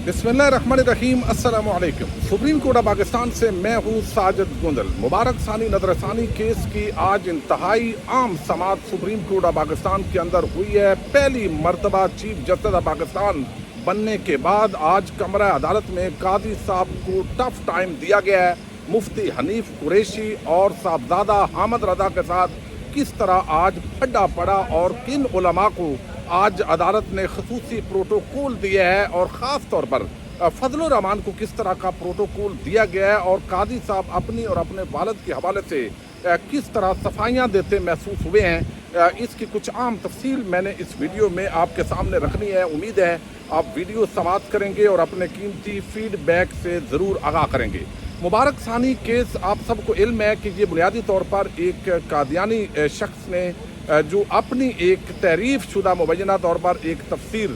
बिस्मिल्लाहिर्रहमानिर्रहीम अस्सलाम वालेकुम। सुप्रीम कोर्ट ऑफ पाकिस्तान से मैं हूँ साजिद गुंदल। मुबारक सानी नजरसानी केस की आज इंतहाई आम समाअत सुप्रीम कोर्ट ऑफ पाकिस्तान के अंदर हुई है। पहली मरतबा चीफ जस्टिस ऑफ पाकिस्तान बनने के बाद आज कमरा अदालत में कादी साहब को टफ टाइम दिया गया है। मुफ्ती हनीफ कुरैशी और साहबजादा हामिद रजा के साथ किस तरह आज फड्डा पड़ा और किन उलमा को आज अदालत ने खसूसी प्रोटोकॉल दिया है और ख़ास तौर पर फजलुर रहमान को किस तरह का प्रोटोकॉल दिया गया है और कादी साहब अपनी और अपने वालिद के हवाले से किस तरह सफाइयाँ देते महसूस हुए हैं, इसकी कुछ आम तफसील मैंने इस वीडियो में आपके सामने रखनी है। उम्मीद है आप वीडियो समाप्त करेंगे और अपने कीमती फीडबैक से ज़रूर आगाह करेंगे। मुबारक सानी केस आप सबको इल्म है कि ये बुनियादी तौर पर एक कादियानी शख्स ने जो अपनी एक तारीफ शुदा मुबैना तौर पर एक तफसीर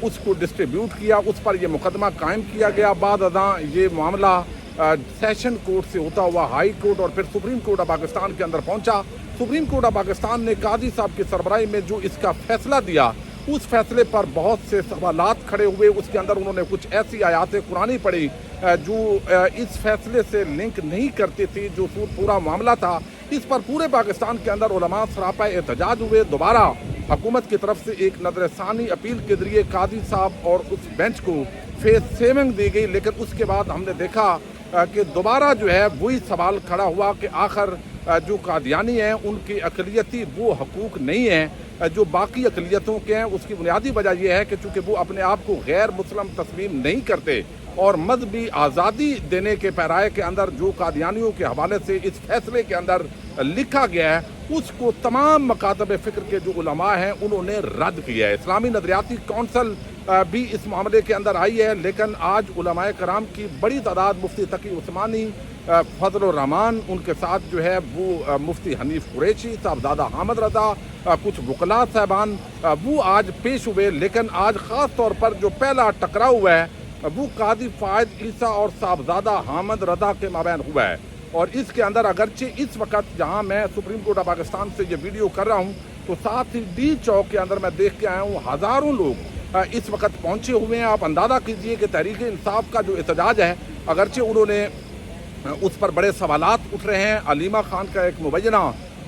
उसको डिस्ट्रीब्यूट किया, उस पर यह मुकदमा कायम किया गया। बाद अदा ये मामला सेशन कोर्ट से होता हुआ हाई कोर्ट और फिर सुप्रीम कोर्ट ऑफ पाकिस्तान के अंदर पहुंचा। सुप्रीम कोर्ट ऑफ पाकिस्तान ने कादी साहब की सरबराही में जो इसका फैसला दिया, उस फैसले पर बहुत से सवालात खड़े हुए। उसके अंदर उन्होंने कुछ ऐसी आयातें कुरानी पढ़ी जो इस फैसले से लिंक नहीं करती थी। जो पूरा मामला था, इस पर पूरे पाकिस्तान के अंदर उलमा सरापा एहतजाज हुए। दोबारा हुकूमत की तरफ से एक नजरसानी अपील के जरिए कादी साहब और उस बेंच को फेस सेविंग दी गई। लेकिन उसके बाद हमने देखा कि दोबारा जो है वही सवाल खड़ा हुआ कि आखिर जो कादियानी हैं उनकी अक़लियती वो हकूक़ नहीं है जो बाकी अक़लियतों के हैं। उसकी बुनियादी वजह यह है कि चूँकि वो अपने आप को गैर मुस्लिम तस्लीम नहीं करते और मजहबी आज़ादी देने के पैराए के अंदर जो कादियानियों के हवाले से इस फैसले के अंदर लिखा गया है, उसको तमाम मकातब फ़िक्र के जो उलमा हैं उन्होंने रद्द किया है। इस्लामी नदरियाती कौंसल भी इस मामले के अंदर आई है। लेकिन आज उलमाए कराम की बड़ी तादाद, मुफ्ती तकी उस्मानी, फजलुर रहमान, उनके साथ जो है वो मुफ्ती हनीफ कुरैशी, साहबजादा हामिद रजा, कुछ वकला साहबान वो आज पेश हुए। लेकिन आज ख़ास तौर पर जो पहला टकराव हुआ है वो कादी फ़ायद ईसा और साहबजादा हामिद रजा के माबैन हुआ है। और इसके अंदर अगरचे इस वक्त जहां मैं सुप्रीम कोर्ट ऑफ पाकिस्तान से ये वीडियो कर रहा हूं, तो साथ ही डी चौक के अंदर मैं देख के आया हूं हज़ारों लोग इस वक्त पहुंचे हुए हैं। आप अंदाज़ा कीजिए कि तहरीक इंसाफ का जो एहतजाज है, अगरचे उन्होंने उस पर बड़े सवालात उठ रहे हैं। अलीमा खान का एक मुबैना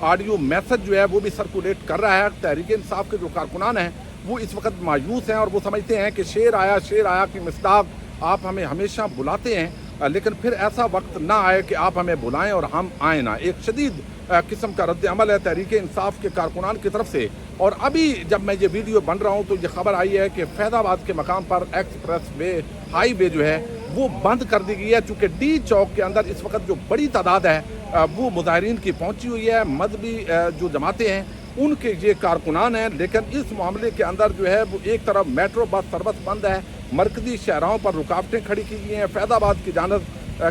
ऑडियो मैसेज जो है वो भी सर्कुलेट कर रहा है। तहरीक इंसाफ के जो कारकुनान हैं वो इस वक्त मायूस हैं और वो समझते हैं कि शेर आया की मिसदाक आप हमें हमेशा बुलाते हैं, लेकिन फिर ऐसा वक्त ना आए कि आप हमें बुलाएं और हम आए ना। एक शदीद किस्म का रद्द अमल है तहरीक इंसाफ के कारकुनान की तरफ से। और अभी जब मैं ये वीडियो बन रहा हूँ तो ये खबर आई है कि फैज़ाबाद के मकाम पर एक्सप्रेस वे हाईवे जो है वो बंद कर दी गई है। चूँकि डी चौक के अंदर इस वक्त जो बड़ी तादाद है वो मुजाहिरीन की पहुँची हुई है। मजहबी जो जमातें हैं उनके ये कारकुनान हैं। लेकिन इस मामले के अंदर जो है वो एक तरफ मेट्रो बस सर्विस बंद है, मरकजी शहरों पर रुकावटें खड़ी की गई हैं, फैज़ाबाद की जानब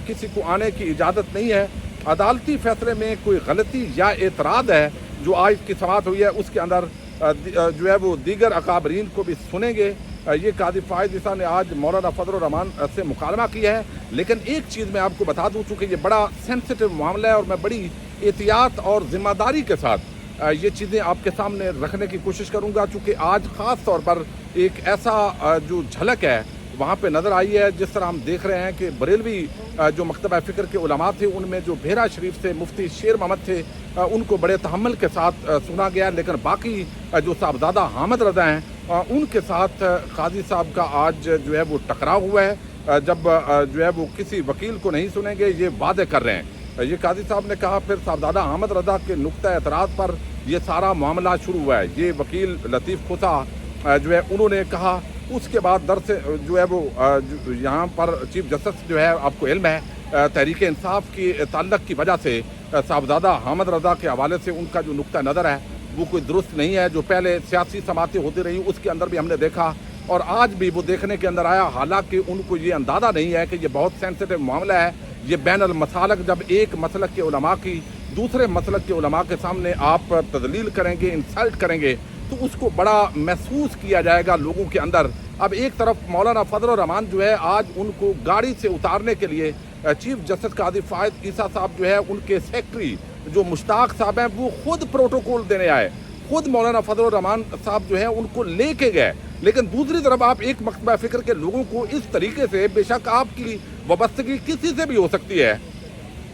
किसी को आने की इजाज़त नहीं है। अदालती फैसले में कोई गलती या एतराज़ है जो आज की समाअत हुई है, उसके अंदर जो है वो दीगर अकाबरीन को भी सुनेंगे। ये कादी फ़ायद ईसा ने आज मौलाना फजलुर रहमान से मुकालमा किया है। लेकिन एक चीज़ मैं आपको बता दूँ, चूँकि ये बड़ा सेंसिटिव मामला है और मैं बड़ी एहतियात और ज़िम्मेदारी के साथ ये चीज़ें आपके सामने रखने की कोशिश करूंगा। चूँकि आज ख़ास तौर पर एक ऐसा जो झलक है वहाँ पे नज़र आई है, जिस तरह हम देख रहे हैं कि बरेलवी जो मकतबा फ़िक्र के उलमा थे उनमें जो भेरा शरीफ से मुफ्ती शेर मोहम्मद थे उनको बड़े तहम्मुल के साथ सुना गया। लेकिन बाकी जो साहबजादा हामिद रजा हैं उनके साथ काजी साहब का आज जो है वो टकराव हुआ है। जब जो है वो किसी वकील को नहीं सुनेंगे ये वादे कर रहे हैं। ये काजी साहब ने कहा। फिर साहबजादा हामिद रजा के नुक्ता एतराज़ पर यह सारा मामला शुरू हुआ है। ये वकील लतीफ़ खुसा जो है उन्होंने कहा। उसके बाद दर से जो है वो यहाँ पर चीफ जस्टिस जो है आपको इल्म है तहरीक इंसाफ की ताल्लुक़ की वजह से साहबजादा हामिद रजा के हवाले से उनका जो नुक्ता नज़र है वो कोई दुरुस्त नहीं है। जो पहले सियासी समातें होती रही उसके अंदर भी हमने देखा और आज भी वो देखने के अंदर आया। हालांकि उनको ये अंदाज़ा नहीं है कि ये बहुत सेंसिटिव मामला है। ये बैन अल मसालक, जब एक मसलक के उलमा की दूसरे मसलक के उलमा के सामने आप तदलील करेंगे, इंसल्ट करेंगे, तो उसको बड़ा महसूस किया जाएगा लोगों के अंदर। अब एक तरफ मौलाना फजलुर रहमान जो है आज उनको गाड़ी से उतारने के लिए चीफ जस्टिस कादी फ़ायद ईसा साहब जो है उनके सेक्रेटरी जो मुश्ताक साहब हैं वो खुद प्रोटोकॉल देने आए। खुद मौलाना फजल रहमान साहब जो है उनको लेके गए, लेकिन दूसरी तरफ आप एक मकतबा फ़िक्र के लोगों को इस तरीके से, बेशक आपकी वाबस्तगी किसी से भी हो सकती है,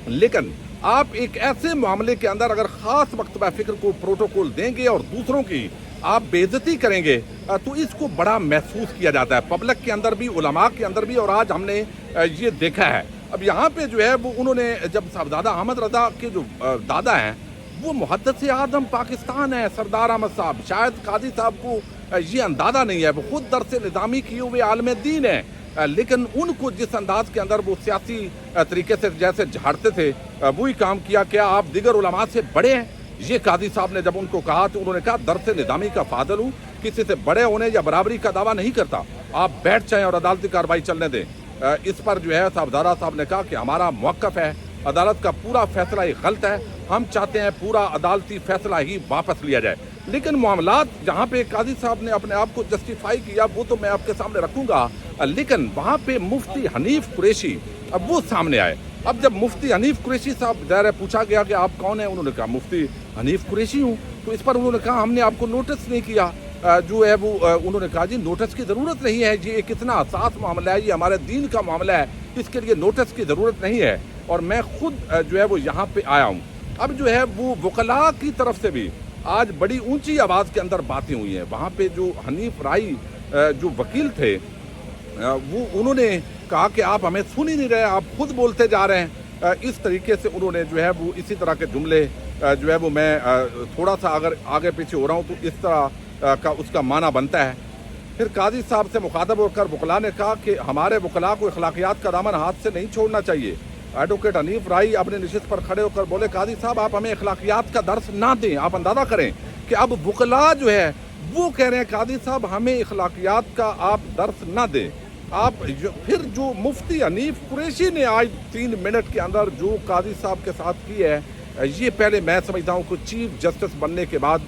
लेकिन आप एक ऐसे मामले के अंदर अगर ख़ास मकतबा फ़िक्र को प्रोटोकॉल देंगे और दूसरों की आप बेइज्जती करेंगे तो इसको बड़ा महसूस किया जाता है पब्लिक के अंदर भी, उलमा के अंदर भी, और आज हमने ये देखा है। अब यहाँ पे जो है वो उन्होंने जब साहबजादा अहमद रज़ा के जो दादा हैं वो मुहद्दिस आज़म पाकिस्तान है सरदार अहमद साहब, शायद काजी साहब को ये अंदाज़ा नहीं है, वो खुद दरस निज़ामी किए हुए आलिम दीन है, लेकिन उनको जिस अंदाज के अंदर वो सियासी तरीके से जैसे झाड़ते थे वही काम किया। क्या आप दिगर उलमा से बड़े हैं? ये काजी साहब ने जब उनको कहा तो उन्होंने कहा दरस निज़ामी का फादल हूँ, किसी से बड़े होने या बराबरी का दावा नहीं करता, आप बैठ जाएं और अदालती कार्रवाई चलने दें। इस पर जो है साहबजादा साहब ने कहा कि हमारा मौक़िफ़ है, अदालत का पूरा फैसला ही गलत है, हम चाहते हैं पूरा अदालती फैसला ही वापस लिया जाए। लेकिन मामलात जहाँ पे काजी साहब ने अपने आप को जस्टिफाई किया वो तो मैं आपके सामने रखूँगा, लेकिन वहाँ पे मुफ्ती हनीफ कुरैशी अब वो सामने आए। अब जब मुफ्ती हनीफ कुरैशी साहब ज़ाहिर पूछा गया कि आप कौन हैं, उन्होंने कहा मुफ्ती हनीफ कुरैशी हूँ। तो इस पर उन्होंने कहा हमने आपको नोटिस नहीं किया, जो है वो उन्होंने कहा जी नोटिस की ज़रूरत नहीं है, ये एक इतना हसास मामला है, ये हमारे दीन का मामला है, इसके लिए नोटिस की ज़रूरत नहीं है, और मैं खुद जो है वो यहाँ पे आया हूँ। अब जो है वो वकला की तरफ से भी आज बड़ी ऊंची आवाज़ के अंदर बातें हुई हैं। वहाँ पे जो हनीफ राई जो वकील थे वो उन्होंने कहा कि आप हमें सुन ही नहीं रहे, आप खुद बोलते जा रहे हैं। इस तरीके से उन्होंने जो है वो इसी तरह के जुमले जो है वो मैं थोड़ा सा अगर आगे पीछे हो रहा हूँ तो इस तरह का उसका माना बनता है। फिर काजी साहब से मुखातब होकर वकला ने कहा कि हमारे वकला को अखलाकियात का दामन हाथ से नहीं छोड़ना चाहिए। एडवोकेट हनीफ राई अपने निशिस्त पर खड़े होकर बोले काजी साहब आप हमें अखलाकियात का दर्स ना दें। आप अंदाज़ा करें कि अब वकला जो है वो कह रहे हैं काजी साहब हमें अखलाकियात का आप दर्स ना दें। आप फिर जो मुफ्ती हनीफ कुरैशी ने आज 3 मिनट के अंदर जो काजी साहब के साथ की है, ये पहले मैं समझता हूँ कि चीफ जस्टिस बनने के बाद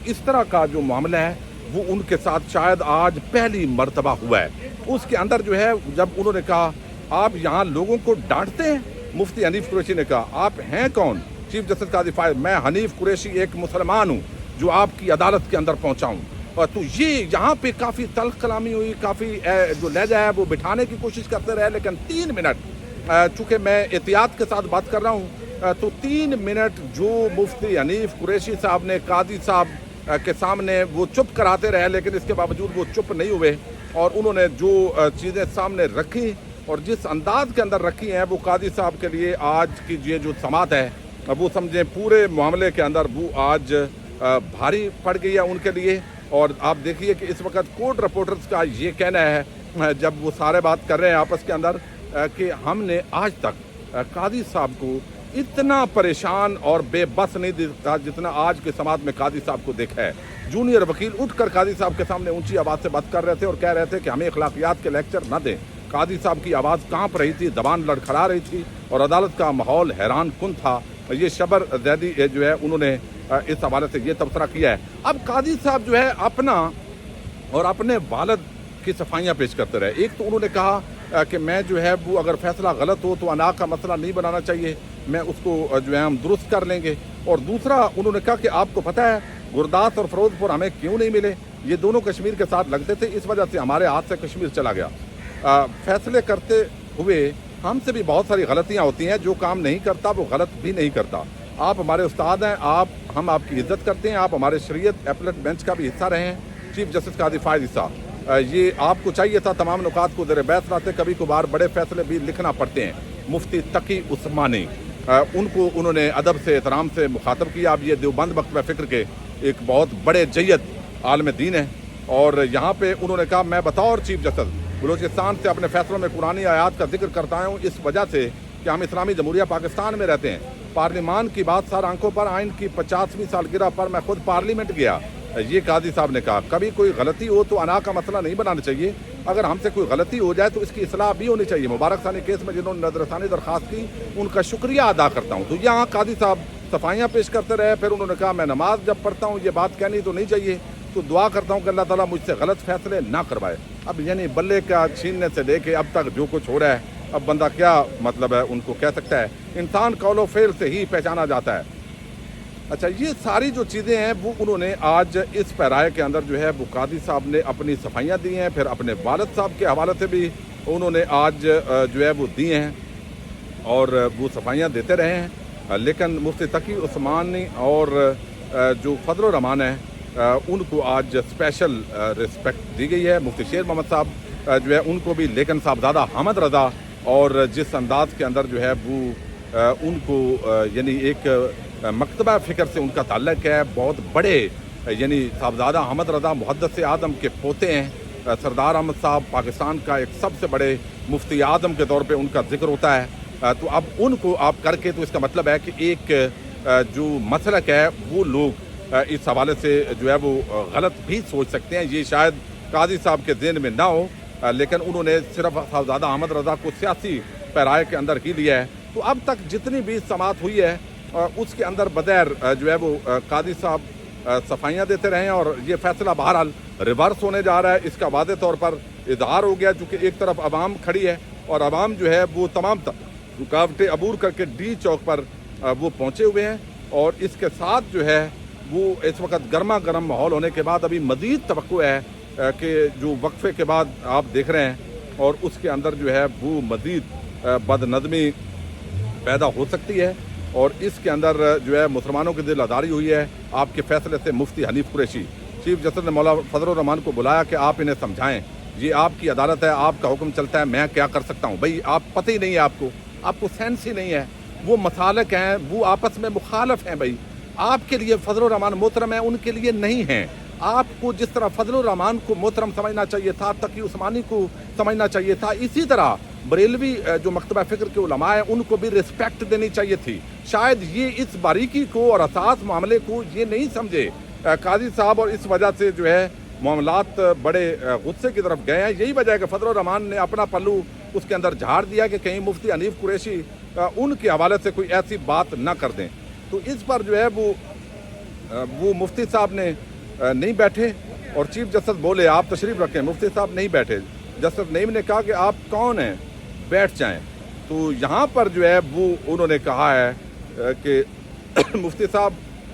इस तरह का जो मामला है वो उनके साथ शायद आज पहली मर्तबा हुआ है। उसके अंदर जो है जब उन्होंने कहा आप यहाँ लोगों को डांटते हैं, मुफ्ती हनीफ कुरैशी ने कहा आप हैं कौन? चीफ जस्टिस काजी फायद, मैं हनीफ कुरैशी एक मुसलमान हूँ जो आपकी अदालत के अंदर पहुँचा हूँ। तो ये यहाँ पे काफ़ी तल्ख कलामी हुई, काफ़ी जो लहजा है वो बिठाने की कोशिश करते रहे, लेकिन 3 मिनट चूँकि मैं एहतियात के साथ बात कर रहा हूँ तो 3 मिनट जो मुफ्ती हनीफ कुरैशी साहब ने काजी साहब के सामने वो चुप कराते रहे, लेकिन इसके बावजूद वो चुप नहीं हुए और उन्होंने जो चीज़ें सामने रखी और जिस अंदाज के अंदर रखी हैं वो काजी साहब के लिए आज की ये जो समात है वो समझें पूरे मामले के अंदर वो आज भारी पड़ गई है उनके लिए। और आप देखिए कि इस वक्त कोर्ट रिपोर्टर्स का ये कहना है जब वो सारे बात कर रहे हैं आपस के अंदर कि हमने आज तक काजी साहब को इतना परेशान और बेबस नहीं देखा जितना आज के समाज में काजी साहब को देखा है। जूनियर वकील उठकर काजी साहब के सामने ऊंची आवाज़ से बात कर रहे थे और कह रहे थे कि हमें अखलाकियात के लेक्चर न दें। काजी साहब की आवाज़ कांप रही थी, जबान लड़खड़ा रही थी और अदालत का माहौल हैरान कुन था। ये शबर जैदी जो है उन्होंने इस हवाले से ये तबसरा किया है। अब काजी साहब जो है अपना और अपने वालिद की सफाइयाँ पेश करते रहे। एक तो उन्होंने कहा कि मैं जो है वो अगर फैसला गलत हो तो अना का मसला नहीं बनाना चाहिए, मैं उसको जो है हम दुरुस्त कर लेंगे। और दूसरा उन्होंने कहा कि आपको पता है गुरदास और फिरोजपुर हमें क्यों नहीं मिले, ये दोनों कश्मीर के साथ लगते थे, इस वजह से हमारे हाथ से कश्मीर चला गया। फैसले करते हुए हमसे भी बहुत सारी गलतियाँ होती हैं, जो काम नहीं करता वो गलत भी नहीं करता। आप हमारे उस्ताद हैं, हम आपकी इज्जत करते हैं, आप हमारे शरीयत एपलेट बेंच का भी हिस्सा रहे हैं। चीफ जस्टिस काजी फायद साहब, ये आपको चाहिए था तमाम नुकात को ज़ेर बहस लाते, कभी कभार बड़े फैसले भी लिखना पड़ते हैं। मुफ्ती तकी उस्मानी, उनको उन्होंने अदब से एहतराम से मुखातब किया। अब ये देवबंद मकतबा फ़िक्र के एक बहुत बड़े जय्यद आलम दीन है और यहाँ पे उन्होंने कहा मैं बतौर चीफ जस्टिस बलूचिस्तान से अपने फैसलों में कुरानी आयात का जिक्र करता हूँ इस वजह से कि हम इस्लामी जमहूरिया पाकिस्तान में रहते हैं। पार्लिमान की बात सर आंखों पर, आइन की 50वीं सालगिरह पर मैं खुद पार्लियामेंट गया। ये काजी साहब ने कहा कभी कोई गलती हो तो अना का मसला नहीं बनाना चाहिए, अगर हमसे कोई गलती हो जाए तो इसकी इस्लाह भी होनी चाहिए। मुबारक सानी केस में जिन्होंने नजरसानी दरख्वास्त की उनका शुक्रिया अदा करता हूँ। तो यहाँ काजी साहब सफाइयाँ पेश करते रहे। फिर उन्होंने कहा मैं नमाज जब पढ़ता हूँ ये बात कहनी तो नहीं चाहिए, तो दुआ करता हूँ कि अल्लाह ताला मुझसे गलत फैसले ना करवाए। अब यानी बल्ले का छीनने से लेके अब तक जो कुछ हो रहा है, अब बंदा क्या मतलब है उनको कह सकता है। इंसान कौलो फेल से ही पहचाना जाता है। اچھا، یہ ساری جو چیزیں ہیں وہ انہوں نے آج اس پیرائے کے اندر جو ہے وہ قاضی صاحب نے اپنی صفائیاں دی ہیں، پھر اپنے والد صاحب کے حوالے سے بھی انہوں نے آج جو ہے وہ دی ہیں اور وہ صفائیاں دیتے رہے ہیں، لیکن مفتی تقی عثمانی اور جو فضل الرحمان ہیں ان کو آج اسپیشل رسپیکٹ دی گئی ہے۔ مفتی شیر محمد صاحب جو ہے ان کو بھی، لیکن صاحبزادہ حامد رضا اور جس انداز کے اندر جو ہے وہ ان کو یعنی ایک مکتبہ فکر سے ان کا تعلق ہے، بہت بڑے یعنی صاحبزادہ حامد رضا محدث اعظم کے پوتے ہیں۔ سردار احمد صاحب پاکستان کا ایک سب سے بڑے مفتی اعظم کے طور پہ ان کا ذکر ہوتا ہے، تو اب ان کو آپ کر کے تو اس کا مطلب ہے کہ ایک جو مسلک ہے وہ لوگ اس حوالے سے جو ہے وہ غلط بھی سوچ سکتے ہیں۔ یہ شاید قاضی صاحب کے ذہن میں نہ ہو، لیکن انہوں نے صرف صاحبزادہ احمد رضا کو سیاسی پیرائے کے اندر ہی لیا ہے۔ تو اب تک جتنی بھی سماعت ہوئی ہے اس کے اندر بغیر جو ہے وہ قاضی صاحب صفائیاں دیتے رہے ہیں، اور یہ فیصلہ بہرحال ریورس ہونے جا رہا ہے۔ اس کا واضح طور پر اظہار ہو گیا، چونکہ ایک طرف عوام کھڑی ہے اور عوام جو ہے وہ تمام رکاوٹیں عبور کر کے ڈی چوک پر وہ پہنچے ہوئے ہیں، اور اس کے ساتھ جو ہے وہ اس وقت گرما گرم ماحول ہونے کے بعد ابھی مزید توقع ہے کہ جو وقفے کے بعد آپ دیکھ رہے ہیں اور اس کے اندر جو ہے وہ مزید بد نظمی پیدا ہو سکتی ہے، اور اس کے اندر جو ہے مسلمانوں کی دل آزاری ہوئی ہے۔ آپ کے فیصلے سے مفتی حنیف قریشی چیف جسٹس نے مولانا فضل الرحمان کو بلایا کہ آپ انہیں سمجھائیں، یہ آپ کی عدالت ہے، آپ کا حکم چلتا ہے، میں کیا کر سکتا ہوں؟ بھائی آپ پتہ ہی نہیں ہے، آپ کو سینس ہی نہیں ہے، وہ مسالک ہیں، وہ آپس میں مخالف ہیں۔ بھائی آپ کے لیے فضل الرحمان محترم ہیں، ان کے لیے نہیں ہیں۔ آپ کو جس طرح فضل الرحمان کو محترم سمجھنا چاہیے تھا، تقی عثمانی کو سمجھنا چاہیے تھا، اسی طرح بریلوی جو مکتبہ فکر کے علماء ہیں ان کو بھی رسپیکٹ دینی چاہیے تھی۔ شاید یہ اس باریکی کو اور اساس معاملے کو یہ نہیں سمجھے قاضی صاحب، اور اس وجہ سے جو ہے معاملات بڑے غصے کی طرف گئے ہیں۔ یہی وجہ ہے کہ فضل الرحمان نے اپنا پلو اس کے اندر جھاڑ دیا کہ کہیں مفتی حنیف قریشی ان کے حوالے سے کوئی ایسی بات نہ کر دیں۔ تو اس پر جو ہے وہ مفتی صاحب نے نہیں بیٹھے، اور چیف جسٹس بولے آپ تشریف رکھیں، مفتی صاحب نہیں بیٹھے۔ جسٹس نعیم نے کہا کہ آپ کون ہیں، بیٹھ جائیں۔ تو یہاں پر جو ہے وہ انہوں نے کہا ہے کہ مفتی صاحب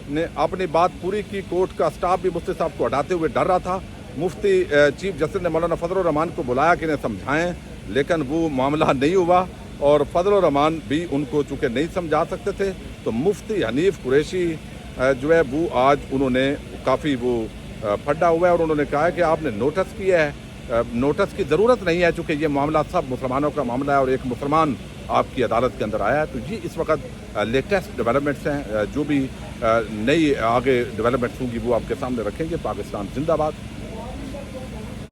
نے اپنی بات پوری کی، کورٹ کا سٹاف بھی مفتی صاحب کو ہٹاتے ہوئے ڈر رہا تھا۔ مفتی چیف جسٹس نے مولانا فضل الرحمان کو بلایا کہ انہیں سمجھائیں، لیکن وہ معاملہ نہیں ہوا، اور فضل الرحمان بھی ان کو چونکہ نہیں سمجھا سکتے تھے، تو مفتی حنیف قریشی جو ہے وہ آج انہوں نے کافی وہ پھڈا ہوا ہے، اور انہوں نے کہا ہے کہ آپ نے نوٹس کیا ہے، نوٹس کی ضرورت نہیں ہے، چونکہ یہ معاملہ سب مسلمانوں کا معاملہ ہے اور ایک مسلمان آپ کی عدالت کے اندر آیا ہے۔ تو یہ اس وقت لیٹسٹ ڈیولپمنٹس ہیں، جو بھی نئی آگے ڈیولپمنٹس ہوں گی وہ آپ کے سامنے رکھیں گے۔ پاکستان زندہ باد۔